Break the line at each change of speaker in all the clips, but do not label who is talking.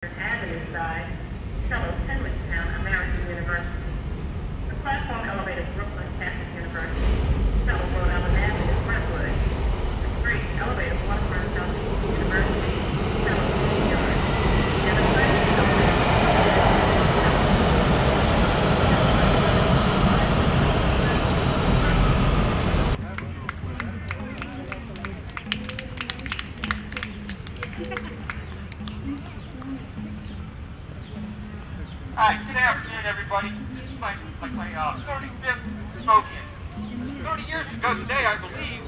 Avenue side, Chappelle, Town, American University. The platform elevated Brooklyn, Catholic University, Chappelle, Rhode Island Avenue, Brentwood. The street elevated Waterfront, Southeast University, Chappelle, New York. And the site
Hi, good afternoon, everybody. This is my 35th smoking. 30 years ago today, I believe,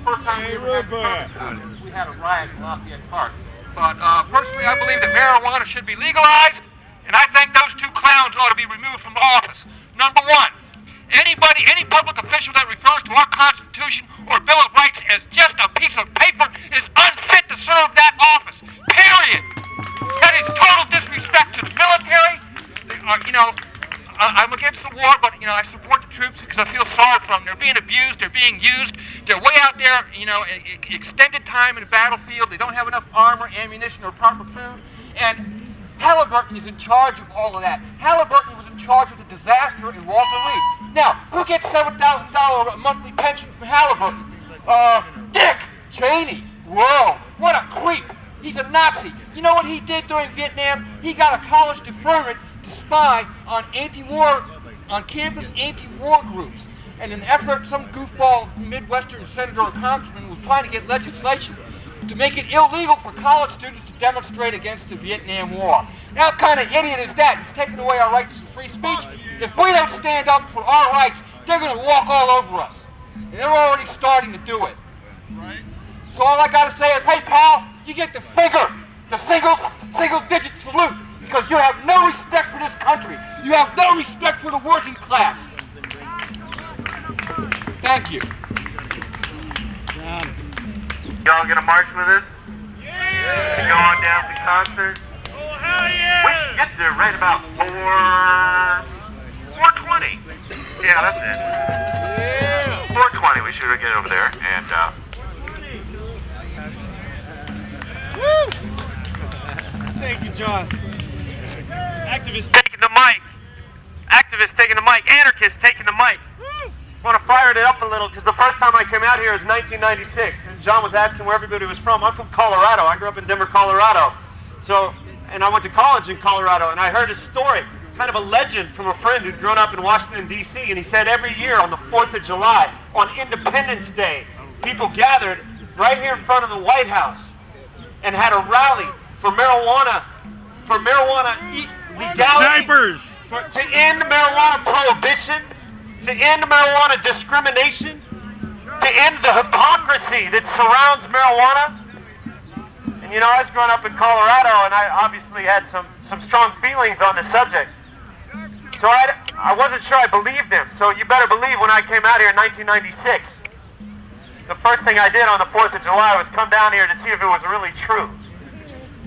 first time we ever had we had a riot in Lafayette Park. But personally, I believe that marijuana should be legalized, and I think those two clowns ought to be removed from office. Number one, any public official that refers to our Constitution or Bill of Rights as just a piece of paper is unfit to serve that office. Period. That is total disrespect to the military. I'm against the war, but, I support the troops because I feel sorry for them. They're being abused. They're being used. They're way out there, extended time in the battlefield. They don't have enough armor, ammunition, or proper food. And Halliburton is in charge of all of that. Halliburton was in charge of the disaster in Walter Reed. Now, who gets $7,000 a monthly pension from Halliburton? Dick Cheney. Whoa, what a creep. He's a Nazi. You know what he did during Vietnam? He got a college deferment to spy on campus anti-war groups. And in an effort, some goofball Midwestern senator or congressman was trying to get legislation to make it illegal for college students to demonstrate against the Vietnam War. Now, what kind of idiot is that? He's taking away our rights to free speech. If we don't stand up for our rights, they're going to walk all over us. And they're already starting to do it.
Right.
So all I got to say is, hey, pal, you get the single-digit salute, because you have no respect for this country. You have no respect for the working class. Thank you.
Y'all gonna march with us?
Yeah!
Go on down to the concert?
Oh, hell yeah!
We should get there right about 4:20. Yeah, that's it.
Yeah!
4:20, we should get over there, and
Woo! Thank you, John. Activists
taking the mic. Activists taking the mic. Anarchists taking the mic. I want to fire it up a little, because the first time I came out here was 1996, and John was asking where everybody was from. I'm from Colorado. I grew up in Denver, Colorado. And I went to college in Colorado, and I heard a story. It's kind of a legend from a friend who'd grown up in Washington, D.C., and he said every year on the 4th of July, on Independence Day, people gathered right here in front of the White House and had a rally for marijuana legality, to end marijuana prohibition, to end marijuana discrimination, to end the hypocrisy that surrounds marijuana. And I was growing up in Colorado, and I obviously had some strong feelings on the subject. So I wasn't sure I believed him. So you better believe when I came out here in 1996, the first thing I did on the 4th of July was come down here to see if it was really true.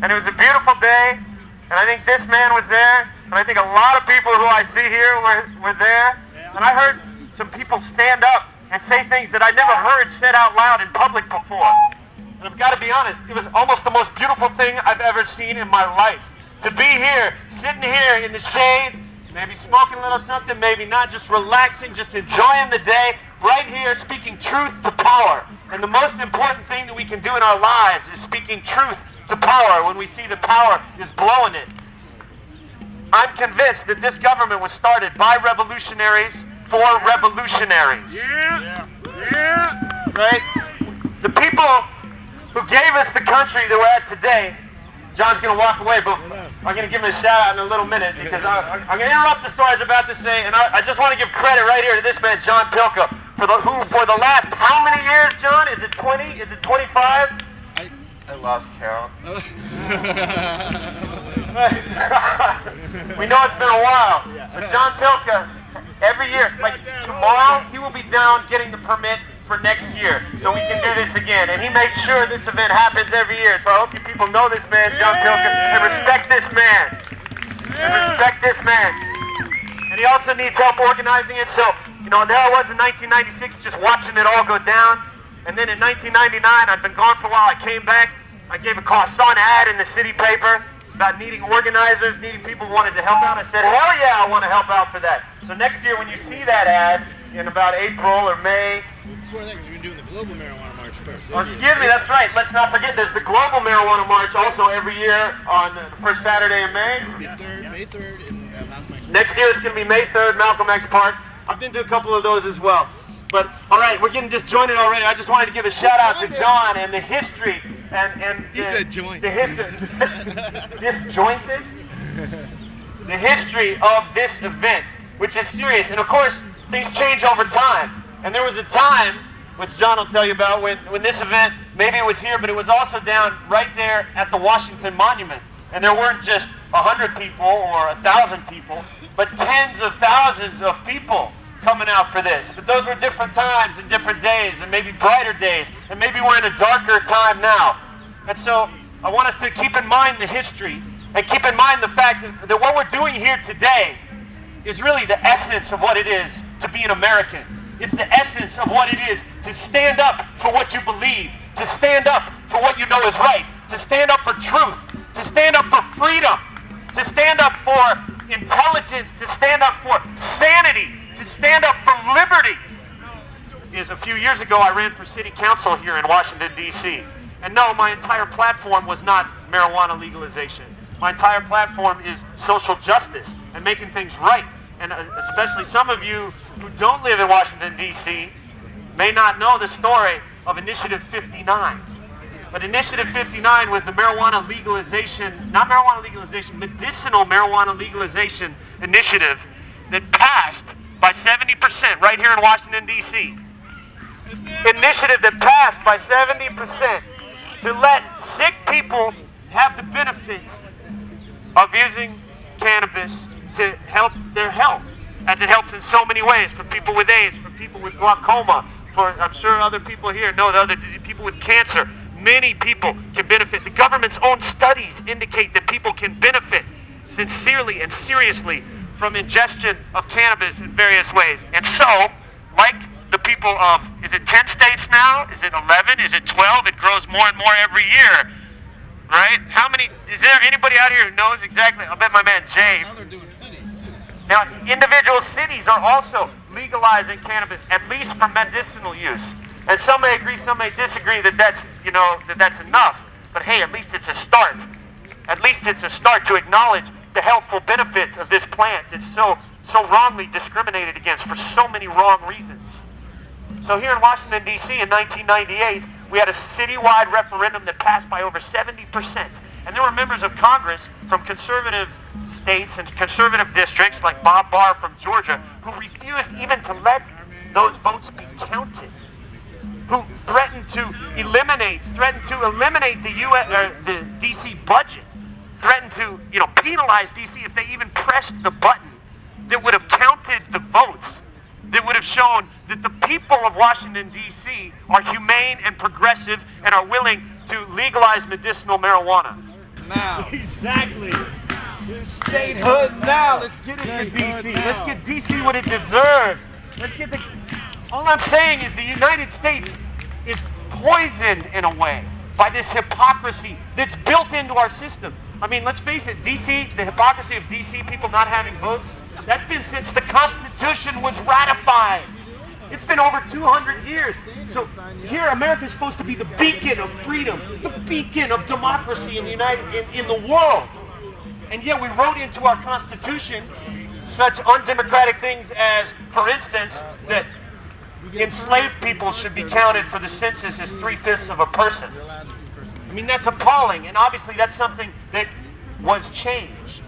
And it was a beautiful day, and I think this man was there, and I think a lot of people who I see here were there. And I heard some people stand up and say things that I never heard said out loud in public before. And I've got to be honest, it was almost the most beautiful thing I've ever seen in my life. To be here, sitting here in the shade, maybe smoking a little something, maybe not, just relaxing, just enjoying the day, right here speaking truth to power. And the most important thing that we can do in our lives is speaking truth to power when we see the power is blowing it. I'm convinced that this government was started by revolutionaries for revolutionaries.
Yeah! Yeah!
Right? The people who gave us the country that we're at today, John's going to walk away, but I'm going to give him a shout out in a little minute, because I'm going to interrupt the story I was about to say, and I just want to give credit right here to this man, John Pilka, for the last how many years, John? Is it 20? Is it 25? I lost count. We know it's been a while, but John Pilka, every year, like tomorrow, he will be down getting the permit for next year, so we can do this again. And he makes sure this event happens every year. So I hope you people know this man, John Pilka, and respect this man. And respect this man. And he also needs help organizing it. So, there I was in 1996, just watching it all go down. And then in 1999, I'd been gone for a while. I came back. I gave a croissant ad in the city paper. about needing organizers, needing people who wanted to help out. I said, hell yeah, I want to help out for that. So next year when you see that ad in about April or May,
Before that, because we've been doing the global marijuana march first.
oh, excuse me, that's right. Let's not forget there's the Global Marijuana March also every year on the first Saturday in May.
May 3rd in Malcolm X.
Next year it's going to be May 3rd, Malcolm X Park. I've been to a couple of those as well. But, all right, we're getting disjointed already. I just wanted to give a shout-out to John and the history and
He said joint.
The history. Disjointed? The history of this event, which is serious. And, of course, things change over time. And there was a time, which John will tell you about, when this event, maybe it was here, but it was also down right there at the Washington Monument. And there weren't just 100 people or 1,000 people, but tens of thousands of people coming out for this. But those were different times and different days and maybe brighter days, and maybe we're in a darker time now. And so I want us to keep in mind the history and keep in mind the fact that what we're doing here today is really the essence of what it is to be an American. It's the essence of what it is to stand up for what you believe, to stand up for what you know is right, to stand up for truth, to stand up for freedom, to stand up for intelligence, to stand up for sanity, to stand up for liberty. A few years ago I ran for city council here in Washington, D.C. And no, my entire platform was not marijuana legalization. My entire platform is social justice and making things right. And especially some of you who don't live in Washington, D.C. may not know the story of Initiative 59. But Initiative 59 was the marijuana legalization, not marijuana legalization, medicinal marijuana legalization initiative that passed by 70% right here in Washington, D.C. Initiative that passed by 70% to let sick people have the benefit of using cannabis to help their health, as it helps in so many ways, for people with AIDS, for people with glaucoma, for, I'm sure other people here know, the other people with cancer. Many people can benefit. The government's own studies indicate that people can benefit sincerely and seriously from ingestion of cannabis in various ways. And so, like the people of, is it 10 states now? Is it 11? Is it 12? It grows more and more every year, right? How many, is there anybody out here who knows exactly? I'll bet my man Jay.
Now they're doing 20.
Now, individual cities are also legalizing cannabis, at least for medicinal use. And some may agree, some may disagree that that's, that that's enough. But hey, at least it's a start. At least it's a start to acknowledge the helpful benefits of this plant that's so wrongly discriminated against for so many wrong reasons. So here in Washington, D.C. in 1998, we had a citywide referendum that passed by over 70%. And there were members of Congress from conservative states and conservative districts, like Bob Barr from Georgia, who refused even to let those votes be counted, who threatened to eliminate the D.C. budget, threatened to penalize D.C. if they even pressed the button that would have counted the votes, that would have shown that the people of Washington, D.C. are humane and progressive and are willing to legalize medicinal marijuana.
Now.
Exactly. Statehood now. Let's get it to D.C. Let's get D.C. what it deserves. Let's get the... All I'm saying is the United States is poisoned in a way by this hypocrisy that's built into our system. I mean, let's face it, D.C., the hypocrisy of D.C. people not having votes, that's been since the Constitution was ratified. It's been over 200 years. So here, America is supposed to be the beacon of freedom, the beacon of democracy in the world. And yet we wrote into our Constitution such undemocratic things as, for instance, that enslaved people should be counted for the census as 3/5 of a person. I mean, that's appalling, and obviously that's something that was changed.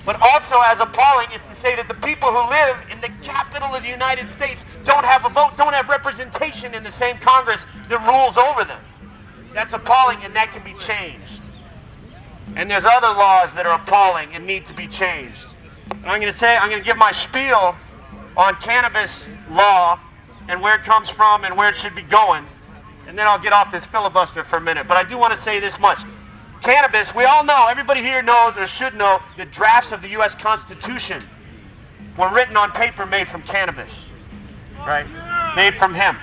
But also as appalling is to say that the people who live in the capital of the United States don't have a vote, don't have representation in the same Congress that rules over them. That's appalling, and that can be changed. And there's other laws that are appalling and need to be changed. And I'm going to give my spiel on cannabis law and where it comes from and where it should be going. And then I'll get off this filibuster for a minute. But I do want to say this much. Cannabis, we all know, everybody here knows or should know, that drafts of the U.S. Constitution were written on paper made from cannabis. Right? Made from hemp.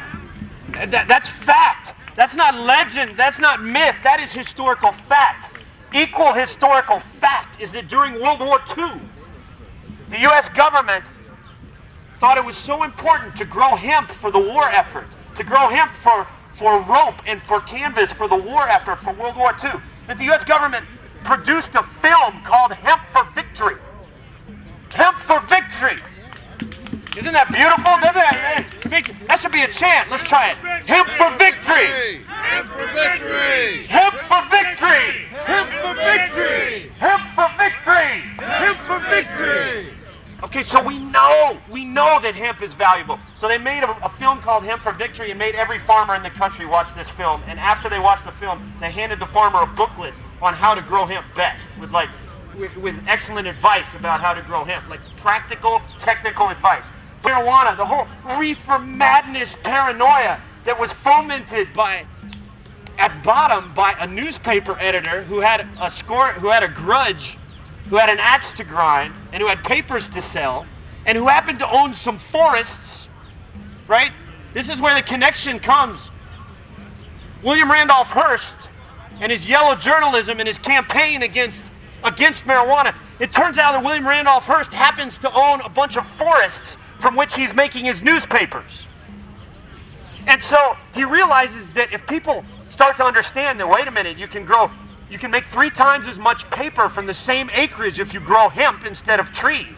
That's fact. That's not legend. That's not myth. That is historical fact. equal historical fact is that during World War II, the U.S. government thought it was so important to grow hemp for the war effort, to grow hemp for rope and for canvas for the war effort for World War II, that the U.S. government produced a film called Hemp for Victory. Hemp for Victory. Isn't that beautiful? That should be a chant. Let's try it. Hemp for victory.
Hemp for victory.
Hemp for victory.
Hemp for victory.
Hemp for victory.
Hemp for victory.
Okay, so we know that hemp is valuable. So they made a film called Hemp for Victory and made every farmer in the country watch this film. And after they watched the film, they handed the farmer a booklet on how to grow hemp best, with excellent advice about how to grow hemp, like practical, technical advice. Marijuana, the whole reefer madness paranoia that was fomented at bottom by a newspaper editor who had a grudge, who had an axe to grind, and who had papers to sell, and who happened to own some forests, right? This is where the connection comes. William Randolph Hearst and his yellow journalism and his campaign against marijuana. It turns out that William Randolph Hearst happens to own a bunch of forests from which he's making his newspapers. And so he realizes that if people start to understand that, wait a minute, you can make 3 times as much paper from the same acreage if you grow hemp instead of trees.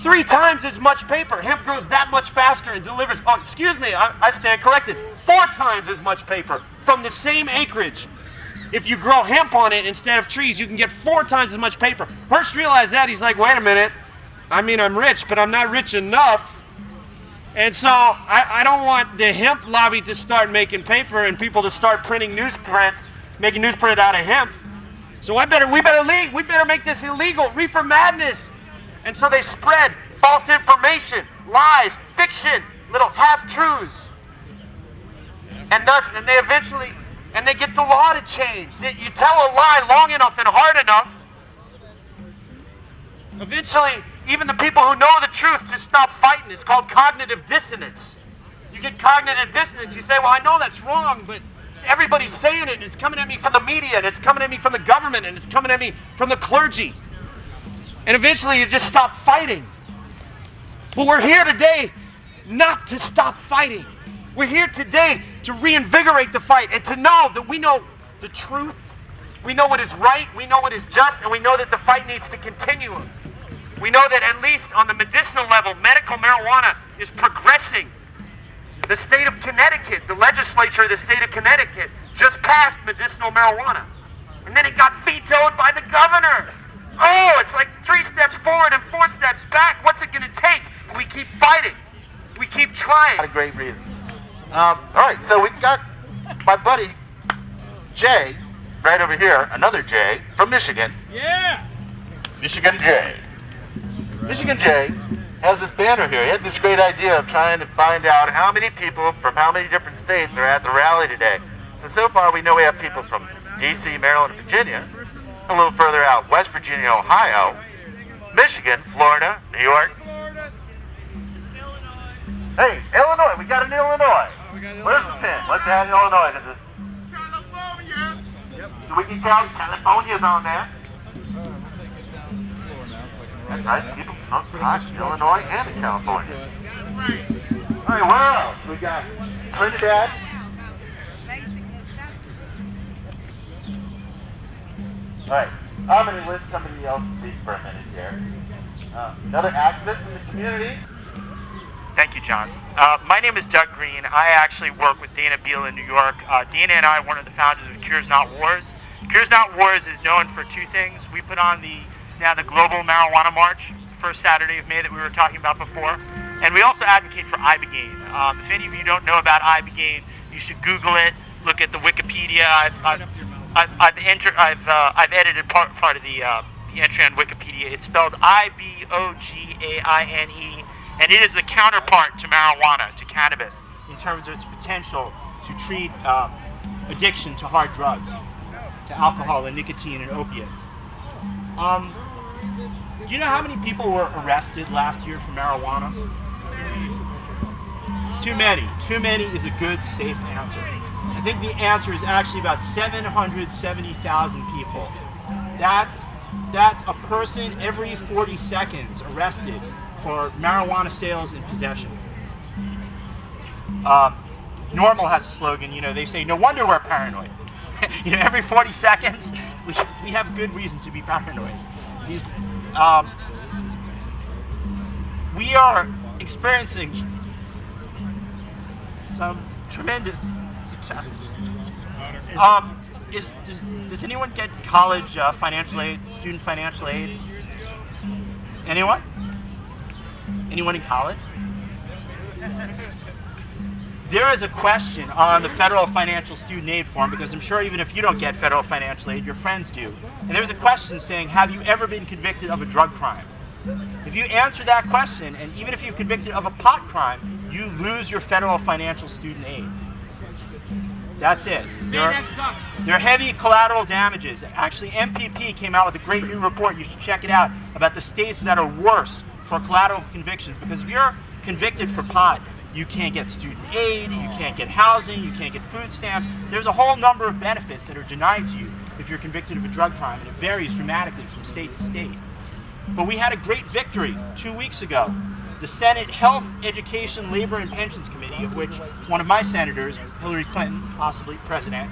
3 times as much paper. Hemp grows that much faster and delivers, I stand corrected, 4 times as much paper from the same acreage. If you grow hemp on it instead of trees, you can get 4 times as much paper. Hearst realized that. He's like, wait a minute. I mean, I'm rich, but I'm not rich enough. And so I don't want the hemp lobby to start making paper and people to start printing newsprint, making newsprint out of hemp. So we better make this illegal, reefer madness. And so they spread false information, lies, fiction, little half-truths. And they get the law to change. You tell a lie long enough and hard enough, eventually, even the people who know the truth just stop fighting. It's called cognitive dissonance. You get cognitive dissonance. You say, well, I know that's wrong, but everybody's saying it, and it's coming at me from the media, and it's coming at me from the government, and it's coming at me from the clergy. And eventually, you just stop fighting. But we're here today not to stop fighting. We're here today to reinvigorate the fight and to know that we know the truth, we know what is right, we know what is just, and we know that the fight needs to continue. We know that at least on the medicinal level, medical marijuana is progressing. The state of Connecticut, the legislature of the state of Connecticut, just passed medicinal marijuana. And then it got vetoed by the governor. Oh, it's like 3 steps forward and 4 steps back. What's it going to take? And we keep fighting. We keep trying.
A lot of great reasons. All right, so we've got my buddy Jay right over here, another Jay from Michigan.
Yeah.
Michigan Jay. Michigan Jay has this banner here. He had this great idea of trying to find out how many people from how many different states are at the rally today. So far we know we have people from D.C., Maryland, Virginia, a little further out, West Virginia, Ohio, Michigan, Florida, New York. Hey, Illinois, we got an Illinois. Where's the pin? Let's add Illinois to this.
California. Yep.
So we can count California's on there. That's right, people smoke pot, Illinois and in California. All right, where else? We got Trinidad. All right, I'm going to list somebody else to speak for a minute here. Another activist in the community.
Thank you, John. My name is Doug Green. I actually work with Dana Beal in New York. Dana and I are one of the founders of Cures Not Wars. Cures Not Wars is known for 2 things. We put on the Global Marijuana March, first Saturday of May that we were talking about before. And we also advocate for Ibogaine. If any of you don't know about Ibogaine, you should Google it, look at the Wikipedia. I've edited part of the entry on Wikipedia. It's spelled Ibogaine, and it is the counterpart to marijuana, to cannabis, in terms of its potential to treat addiction to hard drugs, to alcohol and nicotine and opiates. Do you know how many people were arrested last year for marijuana? Too many. Too many is a good, safe answer.
I think the answer is actually about 770,000 people. That's a person every 40 seconds arrested for marijuana sales and possession. Normal has a slogan, they say, no wonder we're paranoid. Every 40 seconds, we have good reason to be paranoid. We are experiencing some tremendous success. Does anyone get college financial aid, student financial aid? Anyone? Anyone in college? There is a question on the federal financial student aid form, because I'm sure even if you don't get federal financial aid, your friends do. And there's a question saying, have you ever been convicted of a drug crime? If you answer that question, and even if you're convicted of a pot crime, you lose your federal financial student aid. That's it. There are heavy collateral damages. Actually, MPP came out with a great new report, you should check it out, about the states that are worse for collateral convictions. Because if you're convicted for pot, you can't get student aid, you can't get housing, you can't get food stamps. There's a whole number of benefits that are denied to you if you're convicted of a drug crime, and it varies dramatically from state to state. But we had a great victory 2 weeks ago. The Senate Health, Education, Labor, and Pensions Committee, of which one of my senators, Hillary Clinton, possibly president,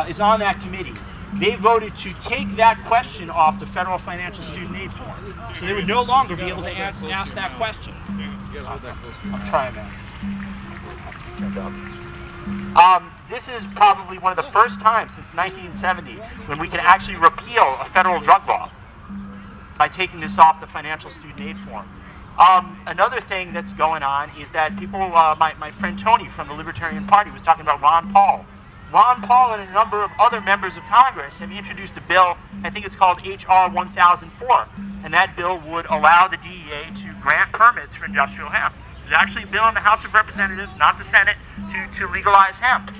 is on that committee. They voted to take that question off the federal financial student aid form. So they would no longer be able to ask that question. I'm trying that. This is probably one of the first times since 1970 when we can actually repeal a federal drug law by taking this off the financial student aid form. Another thing that's going on is that people, my friend Tony from the Libertarian Party was talking about Ron Paul. Ron Paul and a number of other members of Congress have introduced a bill, I think it's called H.R. 1004, and that bill would allow the DEA to grant permits for industrial hemp. There's actually a bill in the House of Representatives, not the Senate, to legalize hemp.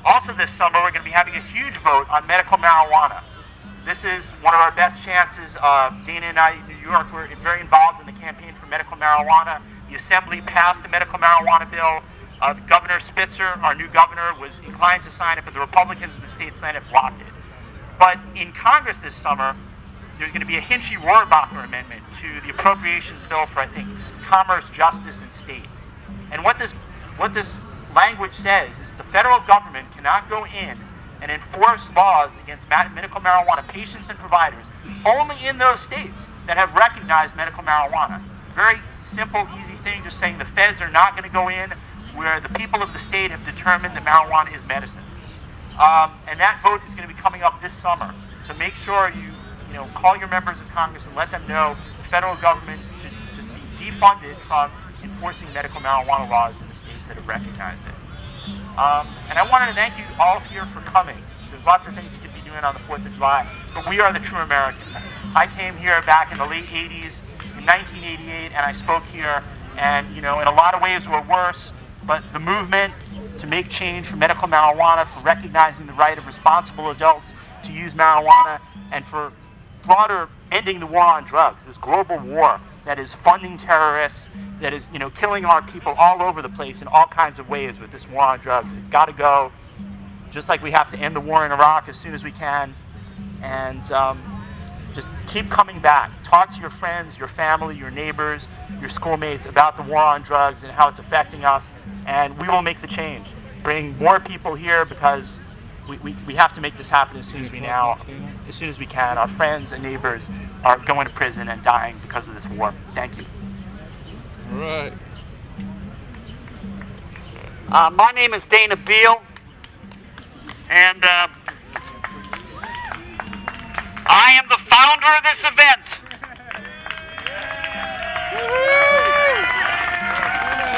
Also this summer, we're going to be having a huge vote on medical marijuana. This is one of our best chances. Dana and I in New York were very involved in the campaign for medical marijuana. The Assembly passed a medical marijuana bill. Governor Spitzer, our new governor, was inclined to sign it, but the Republicans in the state Senate blocked it. But in Congress this summer, there's going to be a Hinchy-Rohrabacher amendment to the appropriations bill for, I think, commerce, justice, and state. And what this language says is the federal government cannot go in and enforce laws against medical marijuana patients and providers only in those states that have recognized medical marijuana. Very simple, easy thing, just saying the feds are not going to go in where the people of the state have determined that marijuana is medicine. And that vote is going to be coming up this summer. So make sure you call your members of Congress and let them know the federal government should just be defunded from enforcing medical marijuana laws in the states that have recognized it. And I wanted to thank you all here for coming. There's lots of things you could be doing on the 4th of July, but we are the true Americans. I came here back in the late 80s, in 1988, and I spoke here, and in a lot of ways we're worse, but the movement to make change for medical marijuana, for recognizing the right of responsible adults to use marijuana, and for broader ending the war on drugs, this global war that is funding terrorists, that is killing our people all over the place in all kinds of ways with this war on drugs. It's got to go, just like we have to end the war in Iraq as soon as we can, and just keep coming back. Talk to your friends, your family, your neighbors, your schoolmates about the war on drugs and how it's affecting us, and we will make the change. Bring more people here, because we have to make this happen as soon as we can. Our friends and neighbors are going to prison and dying because of this war. Thank you.
All right.
My name is Dana Beal, and I am the founder of this event.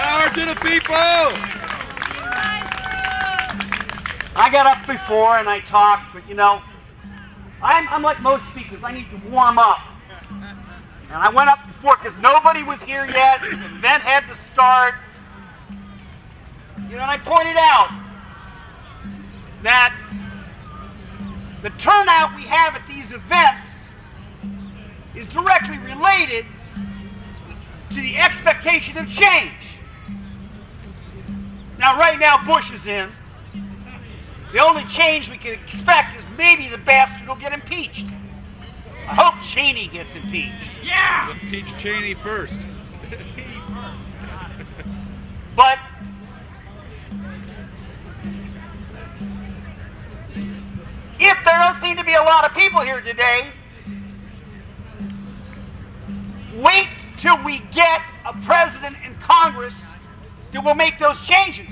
Power to the people!
I got up before and I talked, but I'm like most speakers. I need to warm up. And I went up before because nobody was here yet. The event had to start. And I pointed out that the turnout we have at these events is directly related to the expectation of change. Now, right now, Bush is in.
The only change we can expect is maybe the bastard will get impeached. I hope Cheney gets impeached.
Yeah! Impeach Cheney first.
But if there don't seem to be a lot of people here today, wait till we get a president and Congress that will make those changes.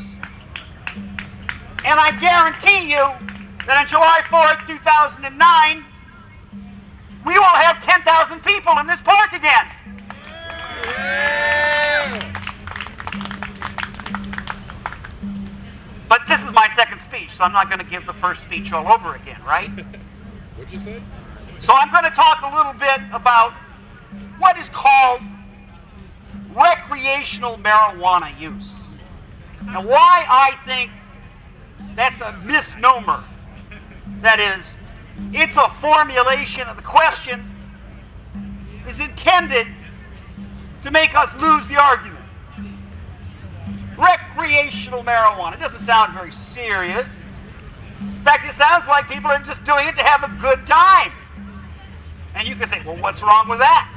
And I guarantee you that on July 4th, 2009, we will have 10,000 people in this park again.
Yeah.
But this is my second speech, so I'm not going to give the first speech all over again, right?
What'd you say?
So I'm going to talk a little bit about what is called recreational marijuana use. And why I think that's a misnomer. That is, it's a formulation of the question is intended to make us lose the argument. Recreational marijuana. It doesn't sound very serious. In fact, it sounds like people are just doing it to have a good time. And you can say, well, what's wrong with that?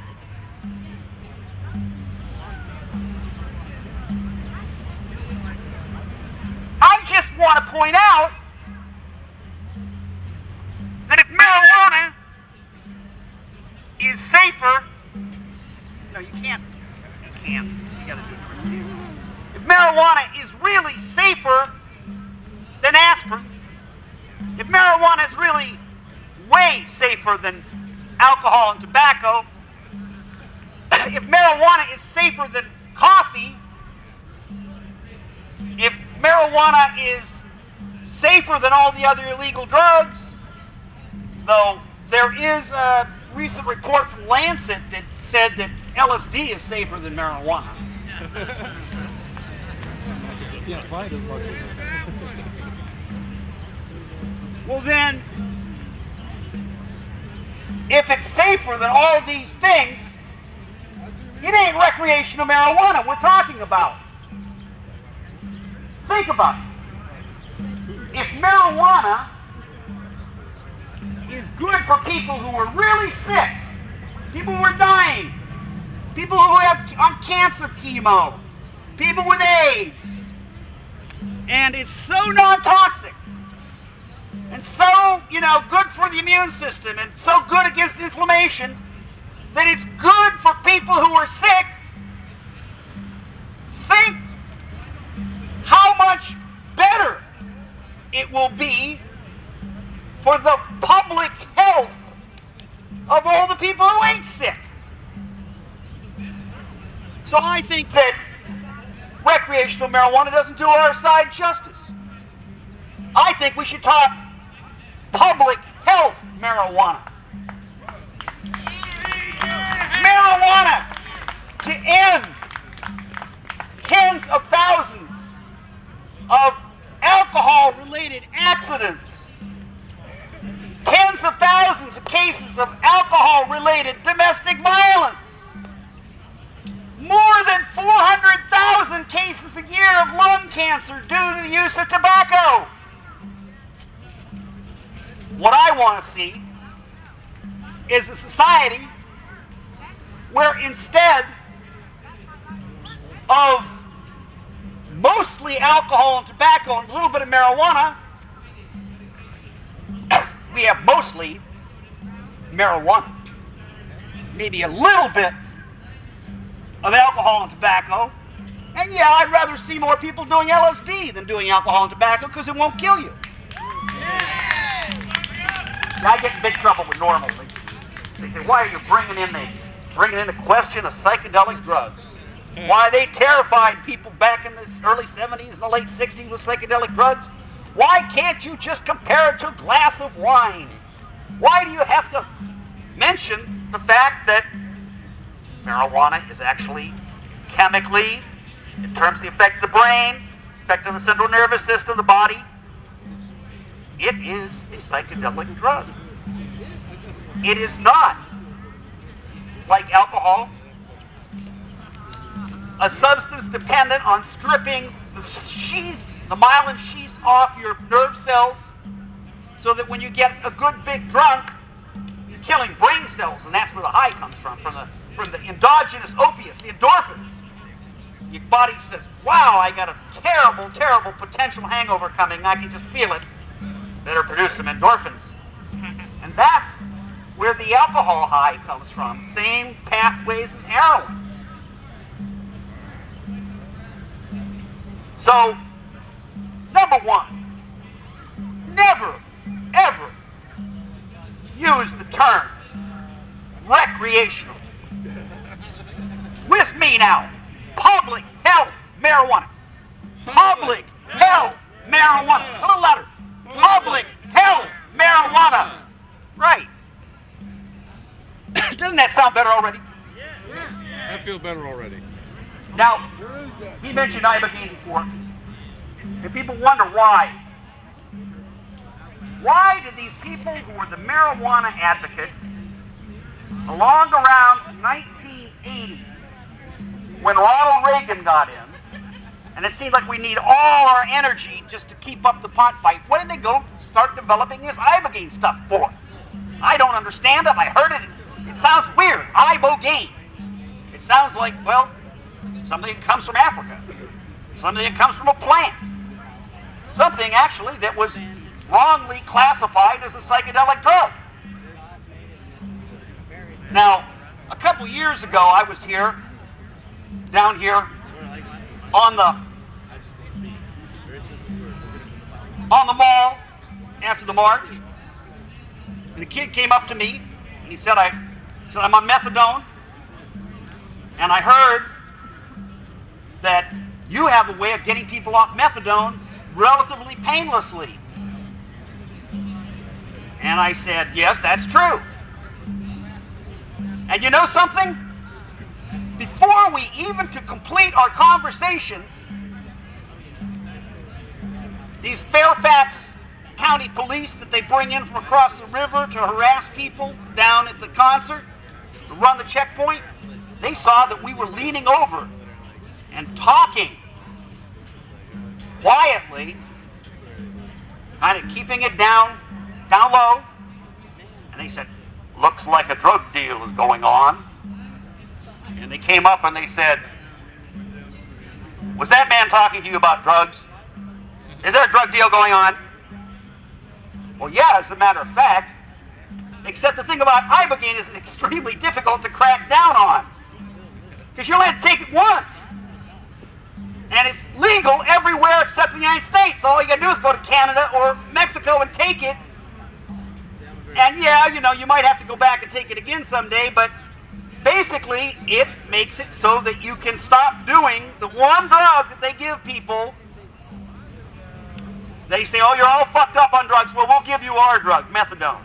I just want to point out that if marijuana is safer, no, you can't. You gotta do it first. If marijuana is really safer than aspirin, if marijuana is really way safer than alcohol and tobacco, if marijuana is safer than coffee, if marijuana is safer than all the other illegal drugs, though there is a recent report from Lancet that said that LSD is safer than marijuana. Well then, if it's safer than all these things, it ain't recreational marijuana we're talking about. Think about it. If marijuana is good for people who are really sick, people who are dying, people who have on cancer chemo, people with AIDS, and it's so non-toxic, and so, good for the immune system, and so good against inflammation, that it's good for people who are sick, think how much better it will be for the public health of all the people who ain't sick. So I think that recreational marijuana doesn't do our side justice. I think we should talk public health marijuana. Marijuana to end tens of thousands of alcohol-related accidents, tens of thousands of cases of alcohol-related domestic violence, more than 400,000 cases a year of lung cancer due to the use of tobacco. What I want to see is a society where instead of mostly alcohol and tobacco and a little bit of marijuana, we have mostly marijuana. Maybe a little bit of alcohol and tobacco. And yeah, I'd rather see more people doing LSD than doing alcohol and tobacco because it won't kill you. I get in big trouble with NORML. They say, why are you bringing into question of psychedelic drugs? Why they terrified people back in the early 70s and the late 60s with psychedelic drugs? Why can't you just compare it to a glass of wine? Why do you have to mention the fact that marijuana is actually chemically, in terms of the effect of the brain, effect on the central nervous system, the body, it is a psychedelic drug. It is not, like alcohol, a substance dependent on stripping the sheaths, the myelin sheaths off your nerve cells so that when you get a good big drunk, you're killing brain cells, and that's where the high comes from the endogenous opiates, the endorphins. Your body says, wow, I got a terrible, terrible potential hangover coming. I can just feel it. Better produce some endorphins. And that's where the alcohol high comes from. Same pathways as heroin. So, number one, never, ever use the term recreational. With me now. Public health marijuana. Public health marijuana. A little louder. Public health marijuana. Right. Doesn't that sound better already?
I feel better already.
Now, he mentioned ibogaine before. And people wonder why. Why did these people who were the marijuana advocates, along around 1980, when Ronald Reagan got in, and it seemed like we need all our energy just to keep up the pot fight, what did they go start developing this ibogaine stuff for? I don't understand it. I heard it. It sounds weird. Ibogaine. It sounds like, well, something that comes from Africa. Something that comes from a plant. Something, actually, that was wrongly classified as a psychedelic drug. Now, a couple years ago, I was here, down here, on the mall, after the march, and a kid came up to me, and he said, I'm on methadone, and I heard that you have a way of getting people off methadone relatively painlessly. And I said, yes, that's true. And you know something? Before we even could complete our conversation, these Fairfax County police that they bring in from across the river to harass people down at the concert, to run the checkpoint, they saw that we were leaning over and talking quietly, kind of keeping it down low, and they said, looks like a drug deal is going on. And they came up and they said, was that man talking to you about drugs? Is there a drug deal going on? Well, yeah, as a matter of fact, except the thing about ibogaine is it's extremely difficult to crack down on, because you only have to take it once. And it's legal everywhere except the United States. All you got to do is go to Canada or Mexico and take it. And yeah, you might have to go back and take it again someday, but basically it makes it so that you can stop doing the one drug that they give people. They say, oh, you're all fucked up on drugs. Well, we'll give you our drug, methadone.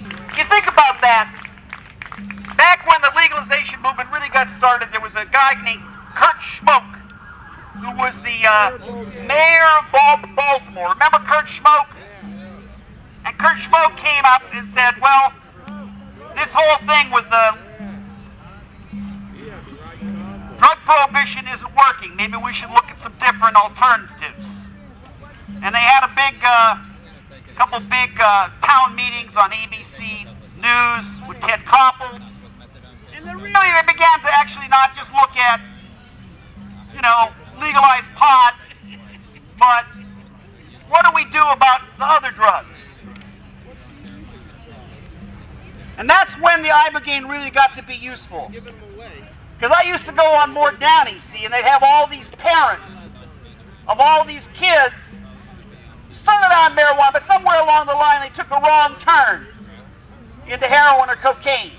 You think about that. Back when the legalization movement really got started, there was a guy named Kurt Schmoke, who was the mayor of Baltimore. Remember Kurt Schmoke? And Kurt Schmoke came up and said, well, this whole thing with drug prohibition isn't working. Maybe we should look at some different alternatives. And they had a couple big town meetings on ABC News with Ted Koppel. And they began to actually not just look at, legalize pot, but what do we do about the other drugs? And that's when the ibogaine really got to be useful. Because I used to go on Mort Downey, see, and they'd have all these parents of all these kids started on marijuana, but somewhere along the line they took a wrong turn into heroin or cocaine.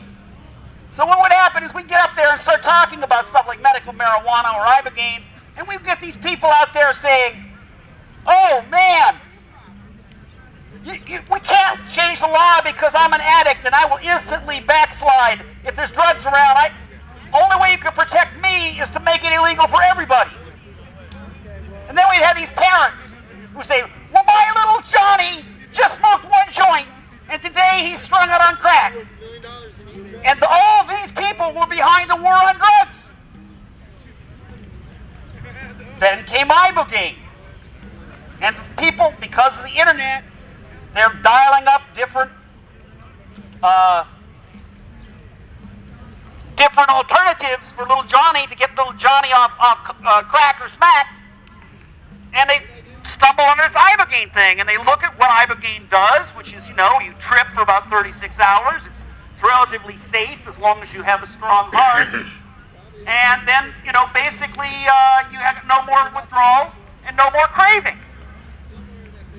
So what would happen is we'd get up there and start talking about stuff like medical marijuana or ibogaine, and we'd get these people out there saying, oh man, we can't change the law because I'm an addict and I will instantly backslide if there's drugs around. Only way you can protect me is to make it illegal for everybody. And then we'd have these parents who say, well, my little Johnny just smoked one joint and today he's strung out on crack. And all these people were behind the war on drugs. Then came ibogaine. And people, because of the internet, They're dialing up different alternatives for little Johnny to get little Johnny off crack or smack, and they stumble on this Ibogaine thing, and they look at what Ibogaine does, which is, you trip for about 36 hours. It's relatively safe as long as you have a strong heart, and then, basically you have no more withdrawal and no more craving.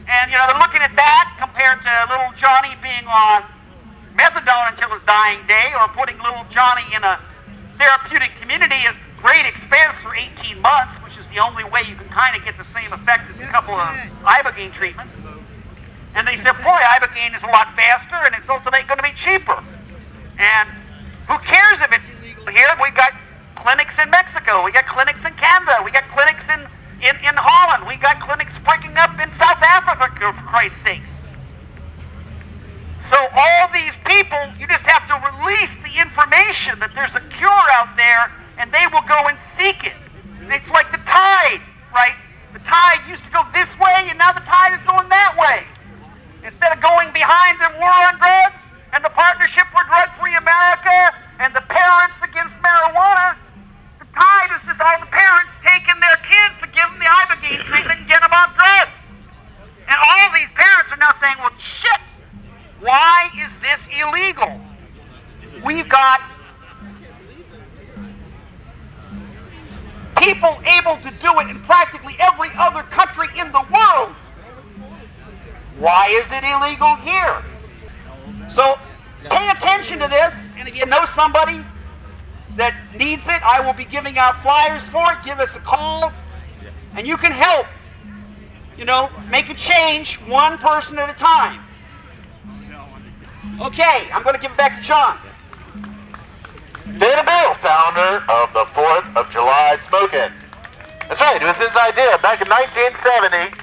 And, they're looking at that compared to little Johnny being on methadone until his dying day, or putting little Johnny in a therapeutic community at great expense for 18 months, which is the only way you can kind of get the same effect as a couple of Ibogaine treatments. And they said, boy, Ibogaine is a lot faster, and it's also going to be cheaper. And who cares if it's here? We've got clinics in Mexico. We got clinics in Canada. We got clinics in Holland. We got clinics springing up in South Africa, for Christ's sakes. So all these people, you just have to release the information that there's a cure out there, and they will go and seek it. And it's like the tide, right? The tide used to go this way, and now the tide is going that way. Instead of going behind the war on drugs, and the Partnership for Drug-Free America, and the parents against marijuana, the tide is just all the parents taking their kids to give them the Ibogaine treatment and get them off drugs. And all these parents are now saying, well, shit, why is this illegal? We've got people able to do it in practically every other country in the world. Why is it illegal here? So pay attention to this, and if you know somebody that needs it, I will be giving out flyers for it. Give us a call, and you can help, make a change one person at a time. Okay, I'm going to give it back to John.
Dana Bill, founder of the 4th of July Smoke-In. That's right, it was his idea back in 1970.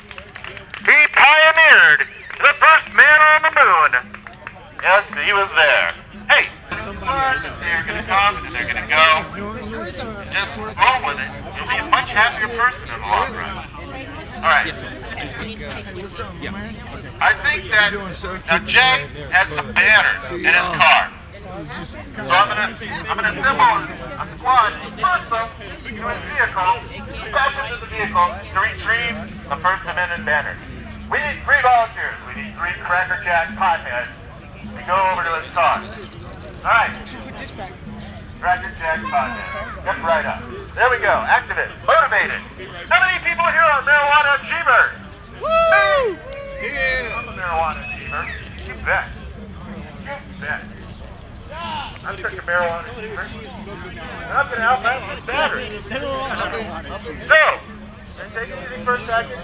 He pioneered the first man on the moon. Yes, he was there. Hey, they're going to come and they're going to go. Just roll with it. You'll be a much happier person in the long run. All right. I think that now Jay has some banners in his car. So I'm gonna assemble a squad. First though, to his vehicle, dispatch him to the vehicle to retrieve the First Amendment banners. We need 3 volunteers. We need 3 Cracker Jack potheads to go over to his car. Alright. Cracker Jack potheads. Get right up. There we go. Activists. Motivated. How many people here are marijuana achievers? Woo! Yeah. I'm a marijuana achiever. You bet. You bet. I'm such a marijuana achiever. And I'm going to outlast this battery. So, let's take it easy for a second.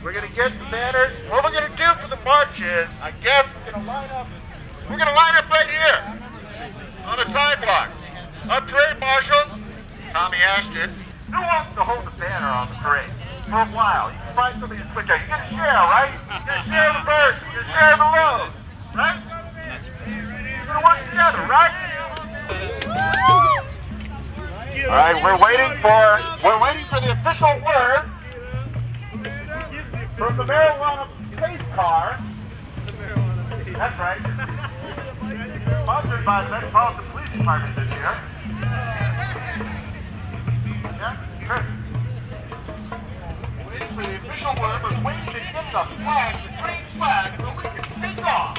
We're going to get the banners. What we're going to do for the march is, I guess we're going to line up right here on the sidewalk. Our parade marshal, Tommy Ashton, who wants to hold the banner on the parade for a while? You can find somebody to switch out. You're going to share, right? You're going to share the burden. You're going to share the load, right? You're going to work together, right? All right, we're waiting for the official word from the marijuana pace car. That's right. Sponsored by the Metropolitan Police Department this year. Yeah, sure. Waiting for the official word, but waiting to get the flag, the green flag, so we can take off.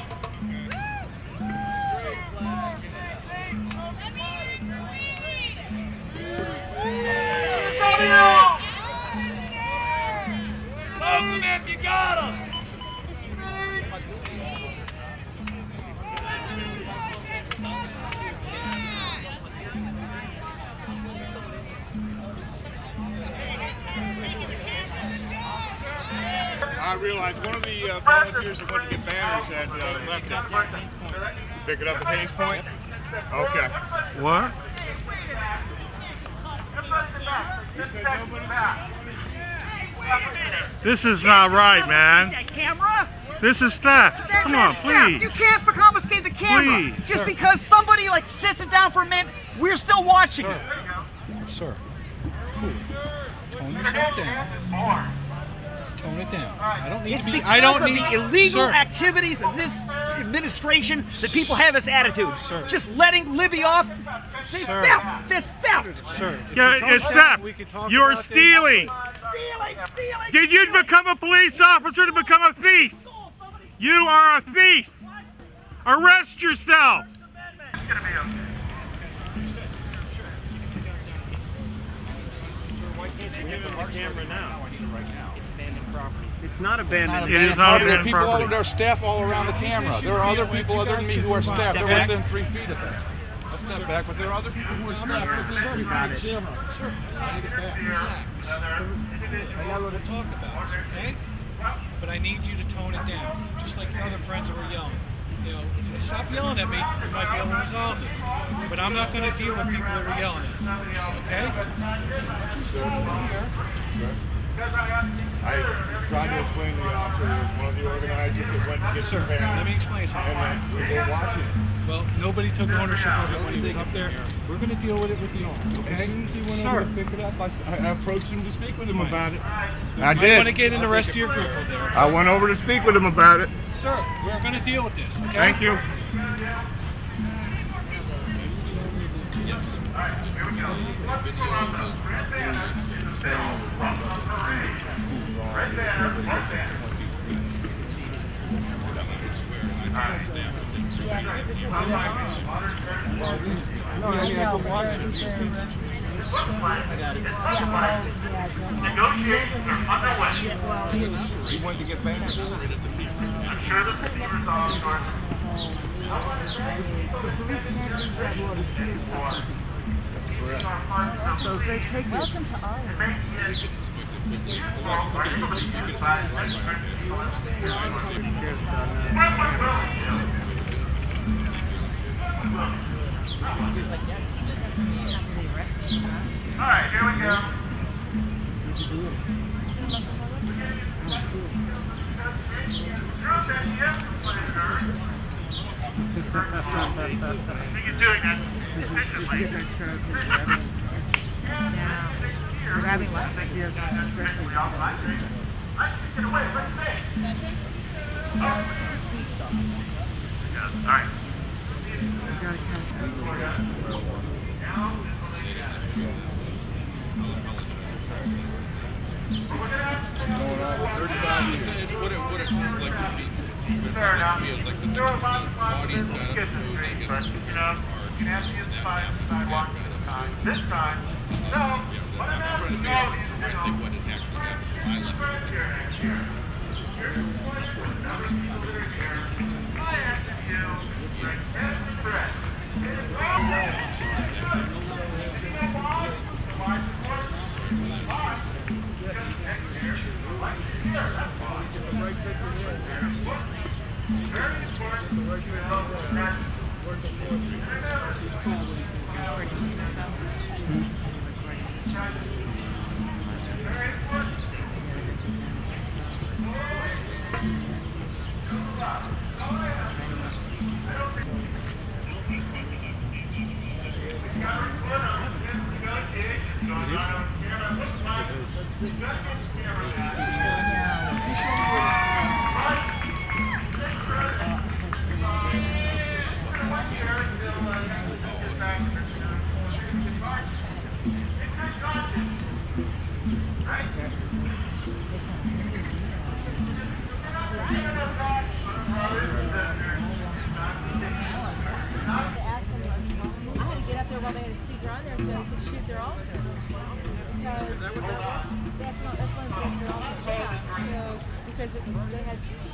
Smoke them if you got them!
I realized one of the volunteers that went to get banners had left it. Pick it up at Hayes Point? Okay. What? This is not right, man.
That camera?
This is theft. Come on, please.
You can't confiscate the camera.
Please.
Just because somebody sits it down for a minute, we're still watching it.
Sir. Tone
tone it down. I don't need
It's
to be.
because
I don't
of
need
the illegal
sir.
activities of this administration that people have this attitude.
Sir.
Just letting Libby off. This
Sir.
theft. This theft.
Sir,
Yeah, it's theft. You're stealing.
Stealing.
Did you become a police officer to become a thief? You are a thief. Arrest yourself.
It's not abandoned.
It is not abandoned
People,
property.
there are staff all around the camera. There are other people other than me who are staff. They're within 3 feet of us. I'll step back, but there are other people who are staff within 3 feet of the camera. Sure.
I got what to talk about, okay? But I need you to tone it down, just like your other friends that were yelling. You know, if they stop yelling at me, we might be able to resolve this. But I'm not going to deal with people that were yelling at me, okay?
I tried to explain to the officer that one of the organizers that went to get
Sir,
some
let me explain something.
and we were watching.
Well, nobody took ownership of it when he was up there. We're going to deal with it with the owner, okay?
As soon as he went
Sir.
over to pick it up, I approached him to speak with him
Right.
about it.
You
I
might
did.
want to get in the rest of your group over there.
I went over to speak with him about it.
Sir, we're going to deal with this, okay?
Thank you.
Yes.
Negotiations are underway.
He went to get banners.
I'm sure this will be resolved shortly. So if they take it, welcome to Ireland. All right, here we go. You're doing that efficiently. We're having what? Yes, efficiently off my thing. I can get away. Let's say. Yes, all right. Fair enough. There are lots of businesses in the street, but, you know, you have to use the sidewalk this time. This time, no. What I'm asking you is, here's the point for the number of people that are here. My answer to you is threat. It is all right. Why support? Why? Because next year, like this year, that's why. Very important to work with local practices. Very important.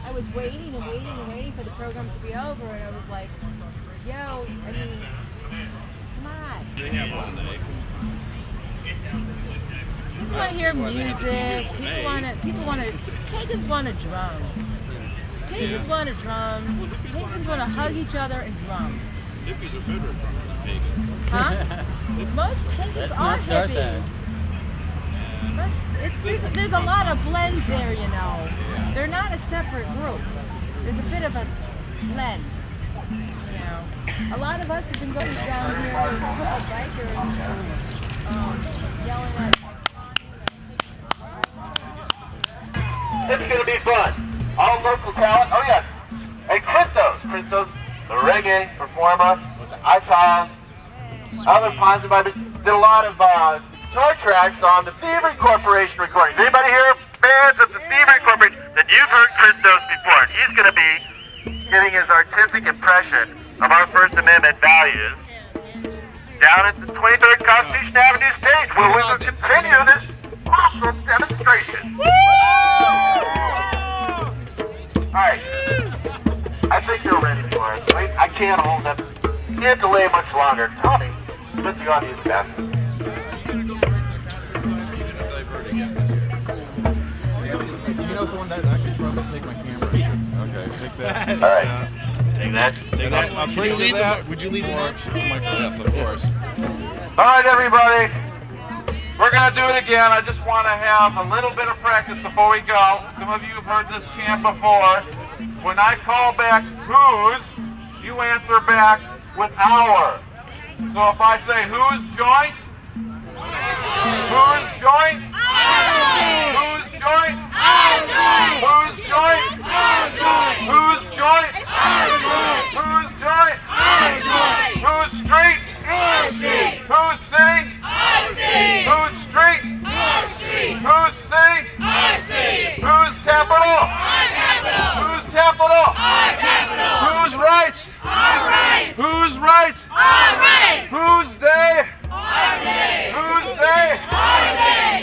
I was waiting and waiting and waiting for the program to be over, and I was like, yo, I mean, come on. People want to hear music. People want to. Pagans want to drum. Pagans want to drum. Pagans want to hug each other and drum.
Hippies are better at drumming than pagans.
Huh? Most pagans are hippies. There's a lot of blend there, you know. They're not a separate group. There's a bit of a blend, you know. A lot of us have been going down here with a couple of bikers yelling at
It's going to be fun. All local talent. Oh, yes. And Christos, the reggae performer with the iPods, other positive vibes, did a lot of guitar tracks on the Thievery Corporation recordings. Anybody here fans of the Thievery Corporation? Then you've heard Christos before, and he's going to be giving his artistic impression of our First Amendment values down at the 23rd Constitution Avenue stage, where we will continue this awesome demonstration. Alright, I think you're ready for it. I can't hold up, can't delay much longer. Tommy, put the audience back.
You know someone that I can trust to take my camera? Okay, take that.
Alright, take that. Take that.
Would you lead the march? Yes, of course.
Alright, everybody.
We're going to do it again. I just want to have a little bit of practice before we go. Some of you have heard this chant before. When I call back whose, you answer back with our. So if I say whose joint? Whose joint? Whose joint? Whose joint? Whose joint? Whose joint? Whose street? Whose city? Whose street? Whose city? Whose capital? Whose capital? Whose rights? Whose rights? Whose day? Whose day?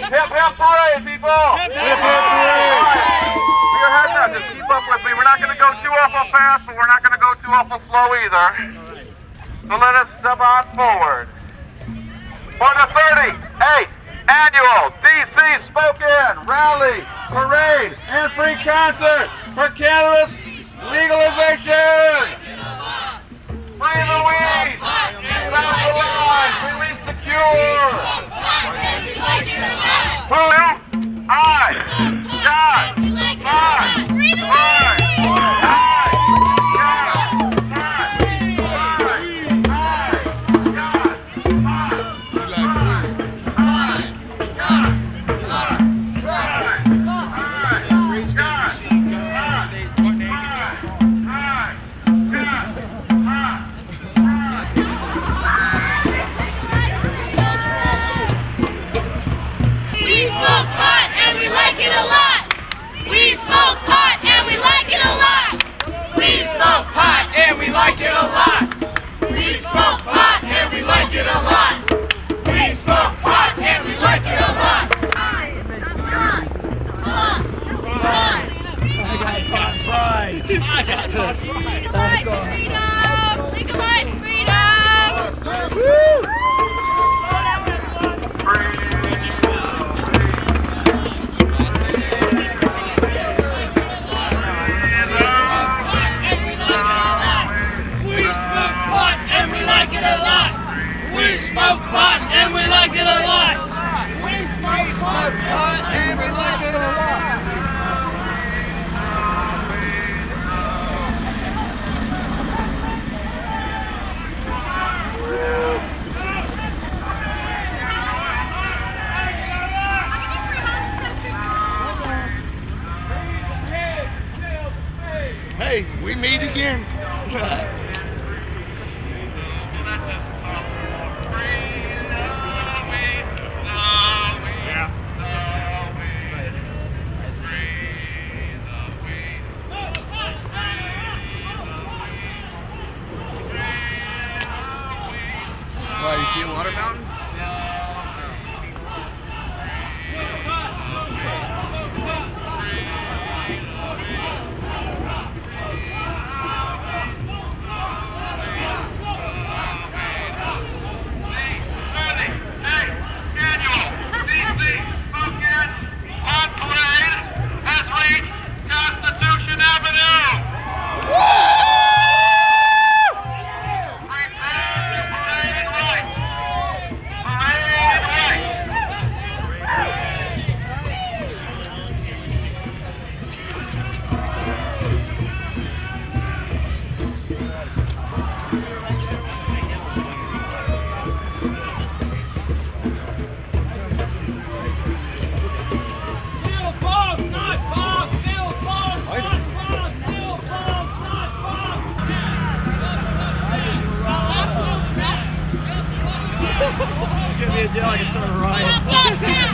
Hip hip parade, people! Hip hip parade! Put your heads up, just keep up with me. We're not going to go too awful fast, but we're not going to go too awful slow either. So let us step on forward. For the 38th Annual DC Spoken Rally, Parade, and Free Concert for Cannabis Legalization! Free the weed! Stop the lies! Release the cure! Who? I got my
Hey, we meet again.
Why, you see a water fountain?
jail, I can start a riot.
Pride.